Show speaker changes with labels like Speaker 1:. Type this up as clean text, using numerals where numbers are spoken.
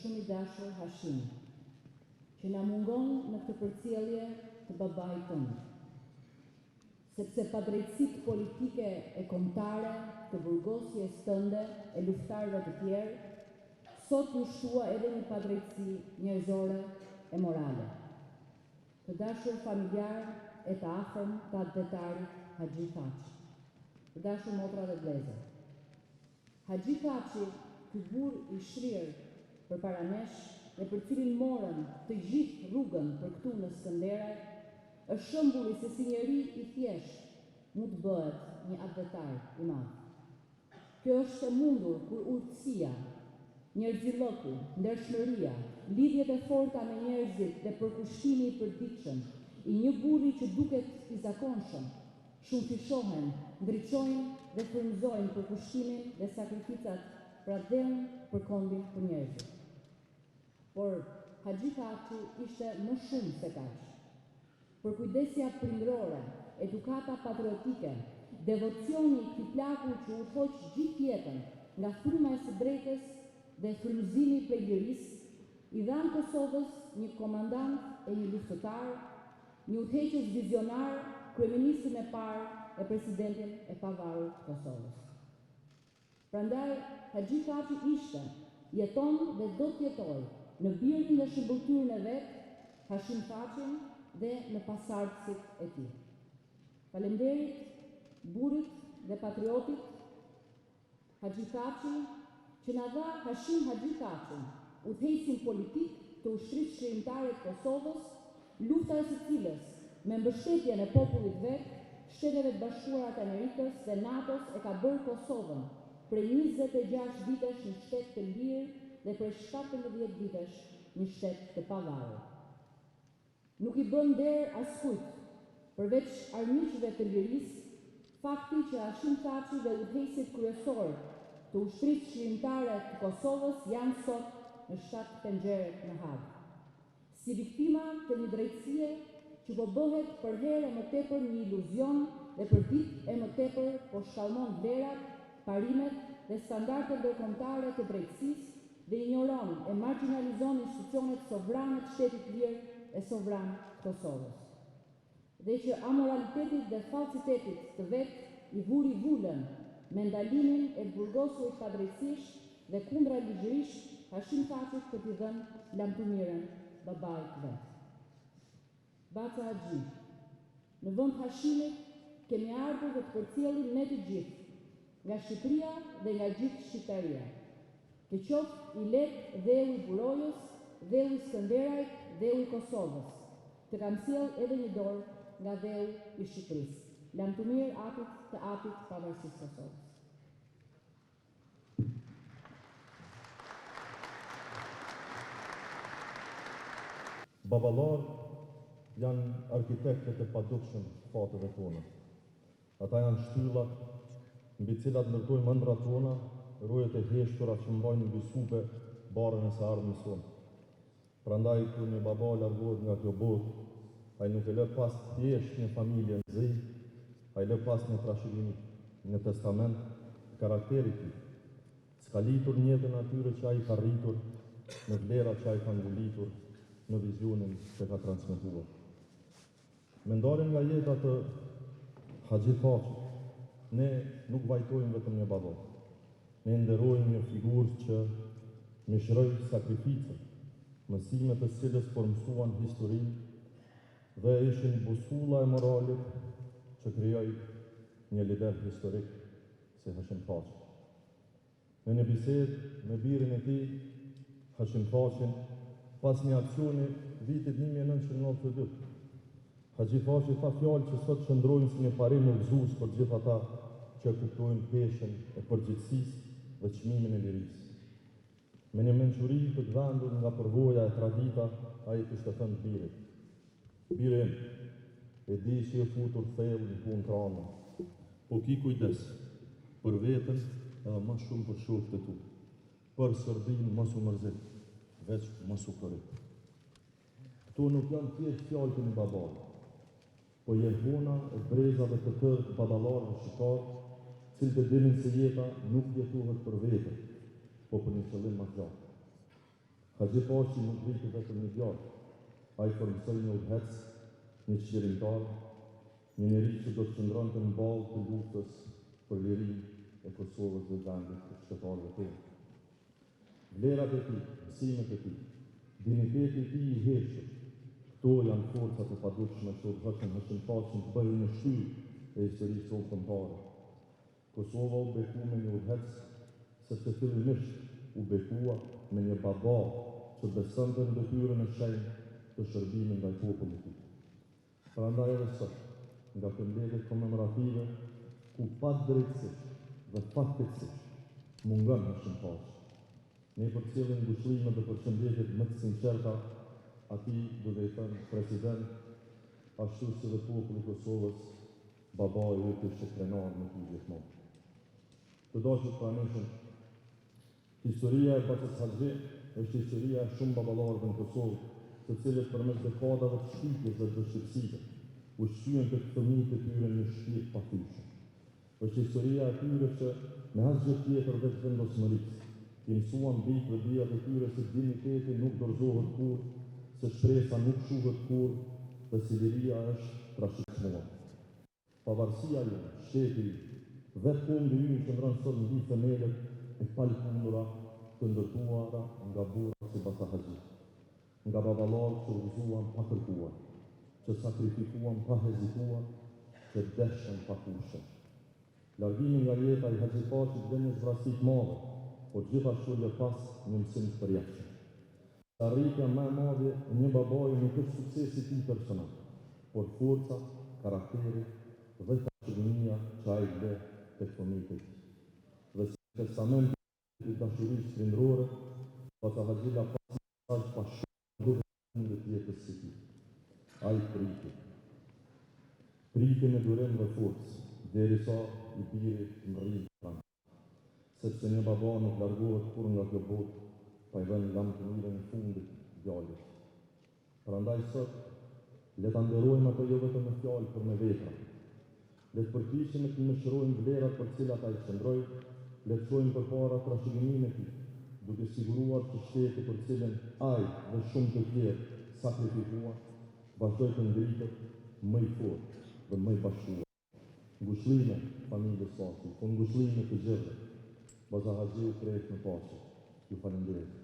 Speaker 1: shumë i dashur Hashim, që na mungon në këtë përcjellje të babait tënd. Sepse padrejtësitë politike e kombëtare të burgosjes tënde e luftarëve të tjerë, sot ju shtua edhe një padrejtësi njerëzore e morale. Të dashur familjar e të afërm të advetarit Haxhi Thaçi, të dashur motra dhe vëllezër. Haxhi Thaçi, ky burr i shrirë përpara nesh dhe për cilin morën të gjithë rrugën për këtu në Skënderaj, është shembulli se si njeri i thjesht mund të bëhet një advetar i madh. Kjo është e mundur kur urtësia, njerëzillëku, ndershmëria, lidhjet e forta me njerëzit dhe përkushtimi i përditshëm i një burri që duket i zakonshëm, shumë fishohen, ndriçojnë dhe frymëzojnë përkushtimin dhe sakrificat pra dhënë për kombin për njerëzit. Por Haxhi Thaçi ishte më shumë se kaq. Përkujdesja prindërore, edukata patriotike, devocioni i këtij plaku që u hoq gjithë jetën nga fryma e së drejtës dhe frymëzimi i lirisë, i dhanë Kosovës një komandant e një luftëtar, një udhëheqës vizionar, kryeministin e parë e presidentin e pavarur të Kosovës. Prandaj Haxhi Thaçi ishte, jeton dhe do të jetojë në birin dhe shëmbëtyrin e vet, Hashim Thaçin dhe në pasardhësit e tij. Faleminderit burrit dhe patriotit Haxhi Thaçi që na dha Hashim Haxhi Thaçin, udhëheqësin politik të ushtrisë shërimtare të Kosovës, lufta e së cilës me mbështetjen e popullit vet, Shteteve të Bashkuara të Amerikës dhe NATO-s e ka bërë Kosovën prej 26 vitesh një shtet të lirë dhe prej 17 vitesh një shtet të pavarur. Nuk i bën nder askujt, përveç armiqve të lirisë, fakti që Hashim Thaçi dhe udhëheqësit kryesor të ushtrisë shërimtare të Kosovës janë sot në 7 penxhere në Hag. Si viktima të një drejtësie që po bëhet për herë më tepër një iluzion dhe për ditë e më tepër po shkallmon vlerat, parimet dhe standardet ndërkombëtare të drejtësisë dhe ignoron e marginalizon institucionet sovrane të shtetit lirë e sovran të Kosovës. Dhe që amoralitetit dhe falsitetit të vet i vuri vulën me ndalimin e burgosurit padrejtësisht dhe kundra ligjërisht Hashim Thaçit për t'i dhënë lamtumirën babait vet. Baca Haxhi, në vend Hashimit kemi ardhur dhe të përcjellim ne të gjithë, nga Shqipëria dhe nga gjithë Shqiptaria. Të qoftë i lehtë dheu i Burojës, dheu i Skënderajt, dheu i Kosovës. Të kam sjell edhe një dorë nga dheu i Shqipërisë. Lamtumir atit të atit pavarësisë Kosovës.
Speaker 2: Baballar janë arkitektët e padukshëm fatëve tona. Ata janë shtyllat mbi cilat ndërtojmë ëndrat tona, rojet e heshtura që mbajnë mbi supe barën e së ardhmës tonë. Prandaj kur një baba largohet nga kjo botë, ai nuk e lë pas thjesht një familje në zi, ai lë pas një trashëgimi, një testament të karakterit tij. S'ka litur në jetën atyre që ai ka rritur, në vlerat që ai ka ngulitur, në vizionin që ka transmetuar. Me ndarjen nga jeta të Haxhi Thaçit, ne nuk vajtojmë vetëm një baba. Ne nderojmë një figurë që mishroi sakrificën, mësimet të cilës formsuan historinë dhe ishin busulla e moralit që krijoi një lider historik si Hashim Thaçi. Në një bisedë me birin e tij, Hashim Thaçin, pas një aksioni vitit 1992, Haxhi Thaçi tha fjalë që sot qëndrojnë si një parim udhëzues për gjithë ata që kuptojnë peshën e përgjithësisë dhe çmimin e lirisë. Me një mençuri të gdhandur nga përvoja e tradita, ai kishte thënë birit: "Birim, e di që e futur thellë në punë krane, po ki kujdes për veten edhe më shumë për shokët e tu. Për Serbinë mos u mërzit, veç mos u korrit." Këto nuk janë thjesht fjalë të një babait, po jehona e brezave të tërë baballarëve shqiptarë, cilët e dinin se jeta nuk jetohet për vete, po për një qëllim më të lartë. Haxhi Pashi nuk rritë vetëm një djalë, ai formsoi një udhëhec, një çlirimtar, një njeri që do të qëndronte në balë të luftës për lirinë e Kosovës dhe vendit të shtetarëve tonë. Vlerat e tij, mësimet e tij, diniteti i tij i heshtur, këto janë forcat e padukshme që udhëhecën Hashim Pashin të bëjë një shtyllë e historisë tonë kombëtare. Kosova u beku me një udhëhec, sepse fillimisht u bekua me një baba që besonte në detyrën e shenjtë të shërbimit ndaj popullit të tij. Prandaj edhe sot, nga përmbledhjet komemorative, ku padrejtësisht dhe fatkeqësisht mungon Hashim Pashi, ne përcjellim ngushëllime dhe përshëndetjet më të sinqerta atij, duke i thënë president, ashtu si dhe populli i Kosovës, babai yt ishte krenar në ty gjithmonë. Të dashur pranishëm, historia e Baçës Haxhi është historia e shumë baballarëve në Kosovë, të cilët përmes dekadave të shtypjes dhe të shqetësimeve u shtyhen tek fëmijët e tyre një shpirt pathyeshëm. Është historia e tyre që me asgjë tjetër veç vendosmërisë i mësuan bijtë dhe bijat e tyre se digniteti nuk dorëzohet kurrë, se shpresa nuk shuhet kurrë dhe se liria është trashëgimore. Pavarësia jonë, shteti, vetë kondi ynë qëndron sot mbi themelët e palkundura të ndërtuara nga burra si Baça Haxhi, nga baballarë që udhëzuan pa kërkuar, që sakrifikuan pa hezituar, që deshën pa kushte. Largimi nga jeta i Haxhi Pashit dhe një zvrasi të madhe, por gjithashtu dhe pas një mësim të përjetshëm. Arritja më e madhe e një babai nuk është suksesi i tij personal, por forca, karakteri dhe trashëgimia që ai vle tek fëmijët e tij. Dhe si testamenti i dashurisë prindërore, Baça Haxhi la pas pa shumë duke fundit jetës së tij. Ai priti me durim dhe forcë, derisa i biri në rrinë pranë. Sepse një baba nuk largohet kur nga kjo botë, pa i dhënë lamë të mire në fundit djalit. Prandaj sot, le ta nderojmë ato jo vetëm me fjalë, por me vepra. Le të përpiqemi të mëshirojmë vlerat për cilat ai qëndroi, le të çojmë përpara trashëgiminë e tij, duke siguruar që shteti për cilin ai dhe shumë të tjerë sakrifikuan, vazhdoj të ngrihet më i fortë dhe më i bashkuar. Ngushëllime familjes Pashi, po ngushëllime të gjithëve. Baça Haxhi u krejt në pace. Ju falenderoj.